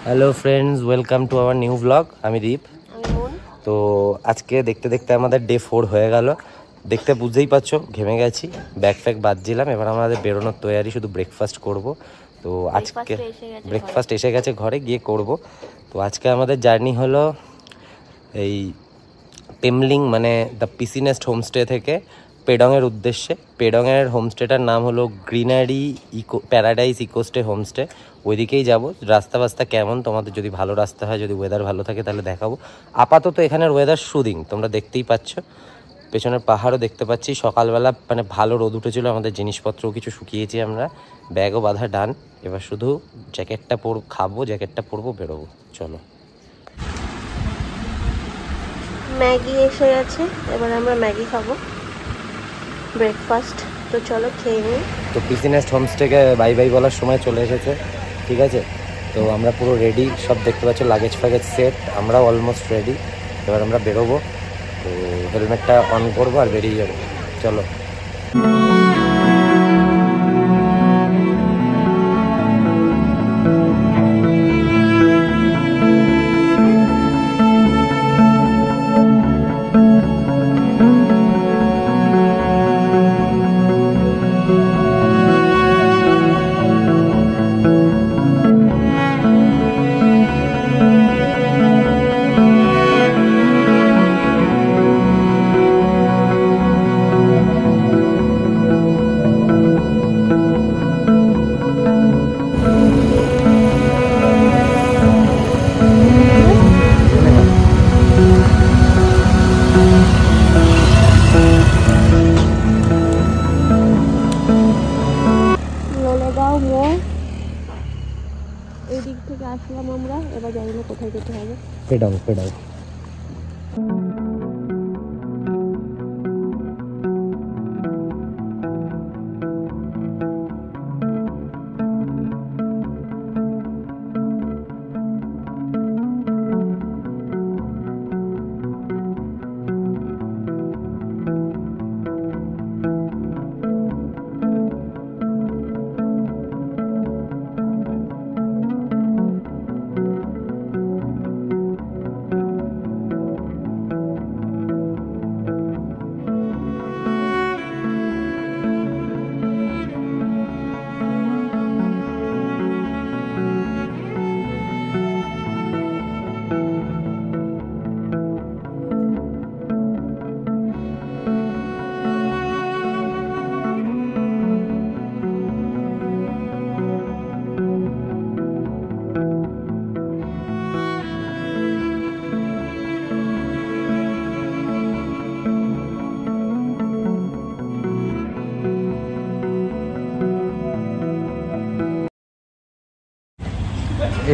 Hello friends, welcome to our new blog. আমি দীপ। তো আজকে দেখতে দেখতে আমাদের ডে 4 হয়ে গেল। দেখতে বুঝতেই পারছো ঘেমে গেছি, ব্যাগ ফ্যাগ বাঁধছিলাম। এবার আমাদের বেরোনোর তৈরি, শুধু ব্রেকফাস্ট করব। তো আজকে ব্রেকফাস্ট এসে গেছে, ঘরে গিয়ে করব। তো আজকে আমাদের জার্নি হলো এই পেমলিং মানে দ্য পিসি নেস্ট হোমস্টে থেকে পেডংয়ের উদ্দেশ্যে। পেডংয়ের হোমস্টেটার নাম হলো গ্রিনারি প্যারাডাইস ইকোস্টে হোমস্টে। ওইদিকেই যাব। রাস্তা কেমন, তোমাদের যদি ভালো রাস্তা হয়, যদি ওয়েদার ভালো থাকে তাহলে দেখাবো। আপাতত এখানের ওয়েদার সুদিং, তোমরা দেখতেই পাচ্ছ। পেছনের পাহাড়ও দেখতে পাচ্ছি। সকালবেলা মানে ভালো রোদ উঠেছিল, আমাদের জিনিসপত্রও কিছু শুকিয়েছি আমরা। ব্যাগও বাঁধা ডান। এবার শুধু জ্যাকেটটা খাবো, জ্যাকেটটা পরবো, বেরোবো। চলো। ম্যাগি এসে গেছে, এবার আমরা ম্যাগি খাবো, ব্রেকফাস্ট। তো চলো খেয়ে নিই। তো পিসি নেস্ট হোমস্টেকে বাই বাই বলার সময় চলে এসেছে, ঠিক আছে। তো আমরা পুরো রেডি, সব দেখতে পাচ্ছ, লাগেজ ফ্যাগেজ সেট, আমরাও অলমোস্ট রেডি। এবার আমরা বেরোবো। তো হেলমেটটা অন করবো আর বেরিয়ে যাবো। চলো। এই দিক থেকে আসলাম আমরা, এবার জানি না কোথায় যেতে হবে। পেডং।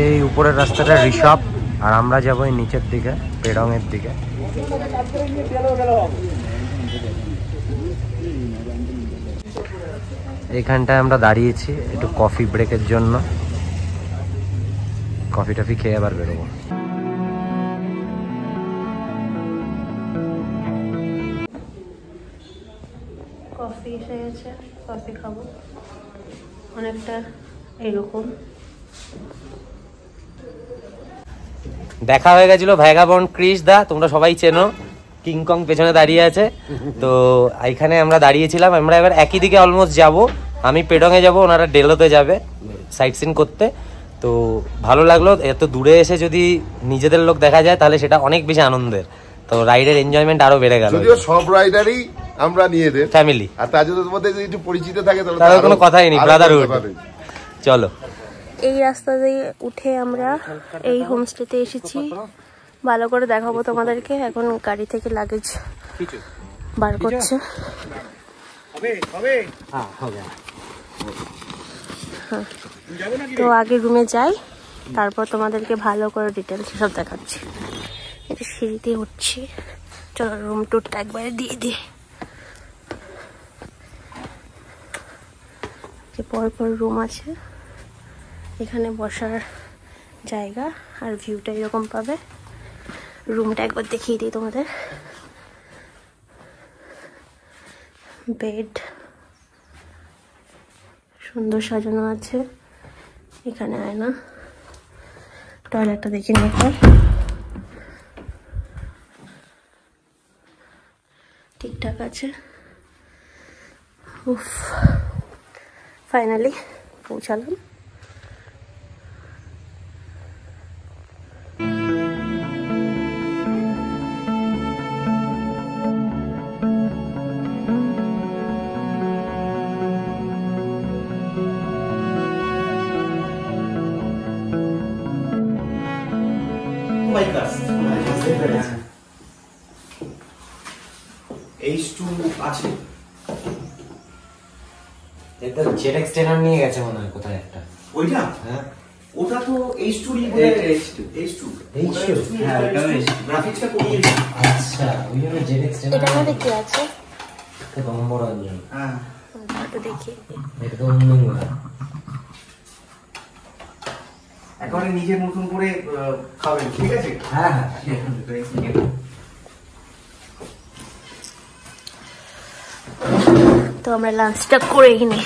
এই উপরের রাস্তাটা ঋষভ, আর আমরা যাবো এই নিচের দিকে, পেডংয়ের দিকে। এখানটায় আমরা দাঁড়িয়েছি একটু কফি ব্রেকের জন্য। কফি টফি খেয়ে আবার বেরোবো। কফি এসে গেছে, কফি খাবো। অনেকটা এরকম দেখা হয়ে গেছিল ভ্যাগাবন্ড ক্রিস দা, তোমরা সবাই চেনো, কিংকং পেছনে দাঁড়িয়ে আছে। তো এইখানে আমরা দাঁড়িয়েছিলাম। আমরা এবার একই দিকে অলমোস্ট যাব। আমি পেডংয়ে যাব, ওনারা ডেলোতে যাবে সাইট সিন করতে। তো ভালো লাগলো, এত দূরে এসে যদি নিজেদের লোক দেখা যায় তাহলে সেটা অনেক বেশি আনন্দের। তো রাইডের এনজয়মেন্ট আরো বেড়ে গেল। যদিও সব রাইডারই আমরা নিজেদের ফ্যামিলি, আর তাদের মধ্যে যদি একটু পরিচিত থাকে তাহলে কোনো কথাই নেই, ব্রাদারহুড। চলো। এই রাস্তা দিয়ে উঠে আমরা এই হোমস্টেতে এসেছি। ভালো করে দেখাবো তোমাদেরকে। এখন গাড়ি থেকে লাগেজ বার করছে। তো আগে রুমে যাই, তারপর তোমাদেরকে ভালো করে ডিটেলস সব দেখাচ্ছি। এটা সিঁড়িতে উঠছি, চলো রুম টুরটা একবারে দিয়ে দিই। পরপর রুম আছে, এখানে বসার জায়গা আর ভিউটা এরকম পাবে। রুমটা একবার দেখিয়ে দিই তোমাদের। বেড সুন্দর সাজানো আছে, এখানে আয়না, টয়লেটটা দেখে নিতে ঠিকঠাক আছে। উফ, ফাইনালি পৌঁছালাম। H2 আছে, এটা ZX টেনার নিয়ে গেছে মনে হয় কোথায় একটা। ওইটা হ্যাঁ ওটা তো H2 ই বলে H2 হ্যাঁ ওটা গ্রাফিক্সটা কমিয়েছে। আচ্ছা ওই জন্য ZX টেনার। এটা মধ্যে কি আছে? এটা নম্বর আনলাম। হ্যাঁ ওটা দেখি। এটা তো অন্য একেবারে নিজের মতন করে খাবেন, ঠিক আছে? হ্যাঁ তো আমরা লাঞ্চটা করে নিই।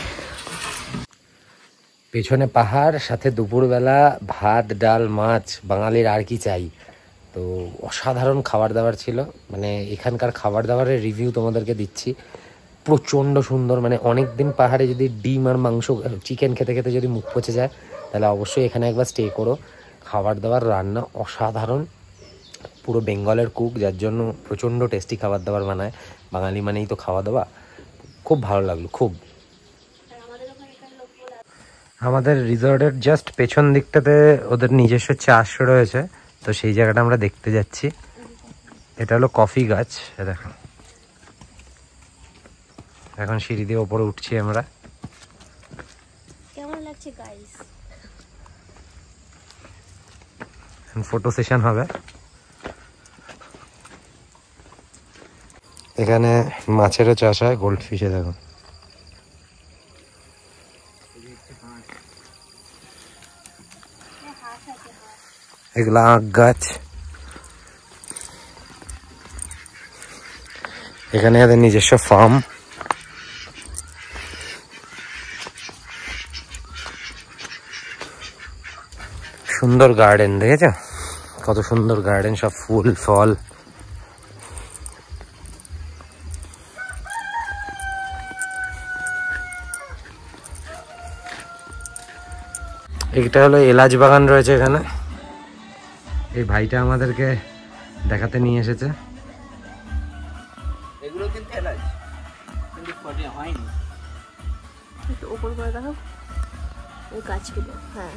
পেছনে পাহাড়, সাথে দুপুরবেলা ভাত ডাল মাছ, বাঙালির আর কি চাই। তো অসাধারণ খাবার দাবার ছিল, মানে এখানকার খাবার দাবারের রিভিউ তোমাদেরকে দিচ্ছি। প্রচণ্ড সুন্দর, মানে অনেক দিন পাহাড়ে যদি ডিম আর মাংস চিকেন খেতে খেতে যদি মুখ পচে যায় তাহলে অবশ্যই এখানে একবার স্টে করো। খাবার দাবার রান্না অসাধারণ, পুরো বেঙ্গলের কুক, যার জন্য প্রচণ্ড টেস্টি খাবার দাবার বানায়। বাঙালি মানেই তো খাওয়া দাওয়া। খুব ভালো লাগলো খুব। আমাদের রিসর্টের জাস্ট পেছন দিকটাতে ওদের নিজস্ব চাষ রয়েছে, তো সেই জায়গাটা আমরা দেখতে যাচ্ছি। এটা হলো কফি গাছ, দেখো। এখন সিঁড়ি দিয়ে ওপরে উঠছি আমরা। কেমন লাগছে গাইস? ফটো সেশন হবে এখানে। মাছেরও চাষ হয়, গোল্ড ফিশে দেখো। এগুলা আখ গাছ। এখানে এদের নিজস্ব ফার্ম। সুন্দর গার্ডেন, দেখেছো কত সুন্দর গার্ডেন, সব ফুল ফল। এটা হলো এলাচ বাগান রয়েছে এখানে। এই ভাইটা আমাদেরকে দেখাতে নিয়ে এসেছে। এগুলো কিন্তু এলাচ, কিন্তু ফটে হয়নি। একটু উপর করে দেখো এই গাছগুলো। হ্যাঁ,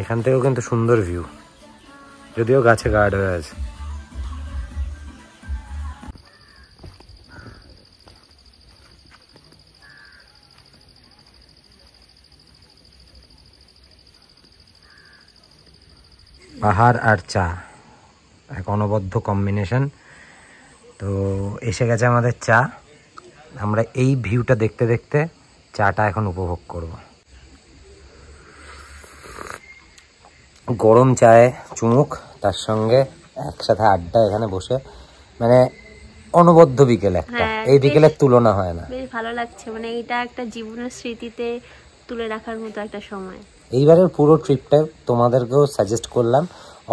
এখান থেকেও কিন্তু সুন্দর ভিউ, যদিও গাছে গার্ড হয়ে আছে। পাহাড় আর চা এক অনবদ্য কম্বিনেশন। তো এসে গেছে আমাদের চা। আমরা এই ভিউটা দেখতে দেখতে চাটা এখন উপভোগ করব। গরম চায়ে চুমুক, তার সঙ্গে একসাথে আড্ডা এখানে বসে, মানে অনবদ্য বিকেল একটা। এই বিকেলের তুলনা হয় না। বেশ ভালো লাগছে, মানে এটা একটা জীবনের স্মৃতিতে তুলে রাখার মতো একটা সময়। এইবারের পুরো ট্রিপটা তোমাদেরকেও সাজেস্ট করলাম।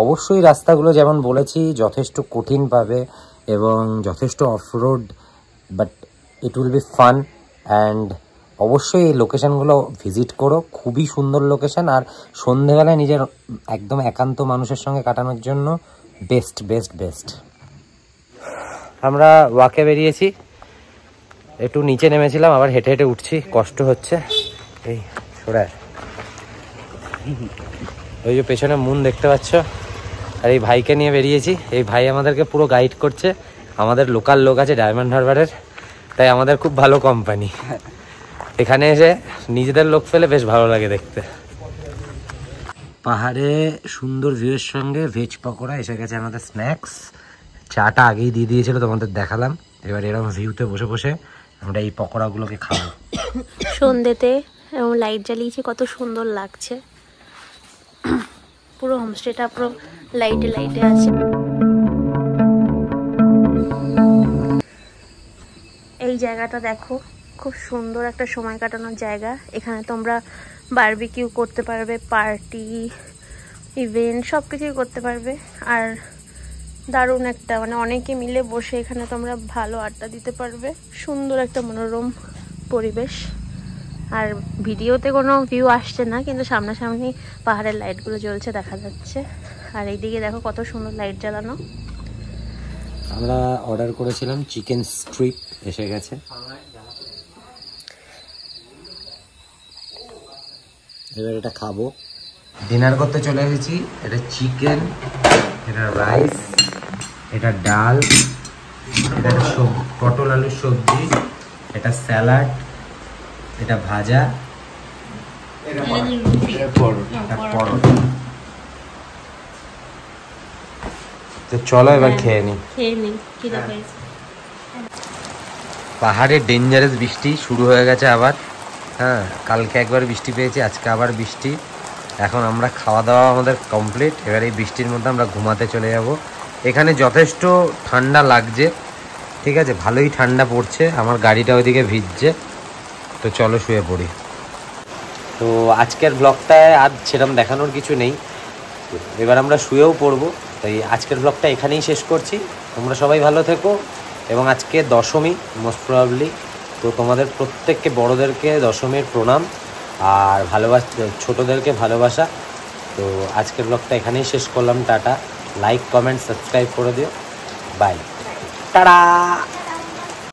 অবশ্যই রাস্তাগুলো যেমন বলেছি যথেষ্ট কঠিন পাবে এবং যথেষ্ট off-road, but it will be fun. And অবশ্যই এই লোকেশানগুলো ভিজিট করো, খুবই সুন্দর লোকেশান। আর সন্ধেবেলায় নিজের একদম একান্ত মানুষের সঙ্গে কাটানোর জন্য বেস্ট বেস্ট বেস্ট। আমরা ওয়াকে বেরিয়েছি, একটু নিচে নেমেছিলাম, আবার হেঁটে হেঁটে উঠছি, কষ্ট হচ্ছে। এই সরে, ওই যে পেছনে মুন দেখতে পাচ্ছ। আর এই ভাইকে নিয়ে বেরিয়েছি। এই ভাই আমাদেরকে পুরো গাইড করছে। আমাদের লোকাল লোক আছে ডায়মন্ড হারবারের, তাই আমাদের খুব ভালো কোম্পানি। এখানে এসে নিজেদের লোক পেলে বেশ ভালো লাগে দেখতে। পাহাড়ে সুন্দর ভিউয়ের সঙ্গে ভেজ পকোড়া এসে গেছে আমাদের স্ন্যাক্স। চাটা আগেই দিয়ে দিয়েছিল, তোমাদের দেখালাম। এবার এরকম ভিউতে বসে বসে আমরা এই পকোড়াগুলোকে খাবো। সন্ধ্যেতে এবং লাইট জ্বালিয়েছে, কত সুন্দর লাগছে। পুরো হোমস্টেটা পুরো লাইটে লাইটে আছে। এই জায়গাটা দেখো খুব সুন্দর একটা সময় কাটানোর জায়গা। এখানে তোমরা বারবিকিউ করতে পারবে, পার্টি ইভেন্ট সব কিছুই করতে পারবে। আর দারুণ একটা মানে অনেকে মিলে বসে এখানে তোমরা ভালো আড্ডা দিতে পারবে। সুন্দর একটা মনোরম পরিবেশ। আর ভিডিওতে কোনো ভিউ আসছে না, কিন্তু সামনাসামনি পাহাড়ের লাইটগুলো জ্বলছে দেখা যাচ্ছে। আর এইদিকে দেখো কত সুন্দর লাইট জ্বালানো। আমরা অর্ডার করেছিলাম চিকেন স্ট্রিপ, এসে গেছে। এবার এটা খাবো। ডিনার করতে চলে এসেছি। এটা চিকেন, এটা রাইস, এটা ডাল, এটা পটল আলুর সবজি, এটা স্যালাড, এটা ভাজা, এটা পরোটা। তো চলো এবার খেয়ে নি। পাহাড়ে ডেঞ্জারাস বৃষ্টি শুরু হয়ে গেছে আবার। হ্যাঁ, কালকে একবার বৃষ্টি পেয়েছি, আজকে আবার বৃষ্টি। এখন আমরা খাওয়া দাওয়া আমাদের কমপ্লিট। এবার এই বৃষ্টির মধ্যে আমরা ঘুমাতে চলে যাব। এখানে যথেষ্ট ঠান্ডা লাগছে, ঠিক আছে, ভালোই ঠান্ডা পড়ছে। আমার গাড়িটা ওইদিকে ভিজছে। তো চলো শুয়ে পড়ি। তো আজকের ব্লগটায় আর সেরকম দেখানোর কিছু নেই। এবার আমরা শুয়েও পড়বো। তাই আজকের ব্লগটা এখানেই শেষ করছি। তোমরা সবাই ভালো থেকো। এবং আজকে দশমী মোস্ট প্রবাবলি। তো তোমাদের প্রত্যেককে, বড়োদেরকে দশমীর প্রণাম, আর ভালোবাসা, ছোটোদেরকে ভালোবাসা। তো আজকের ব্লগটা এখানেই শেষ করলাম। টাটা। লাইক, কমেন্ট, সাবস্ক্রাইব করে দিও। Bye, tata.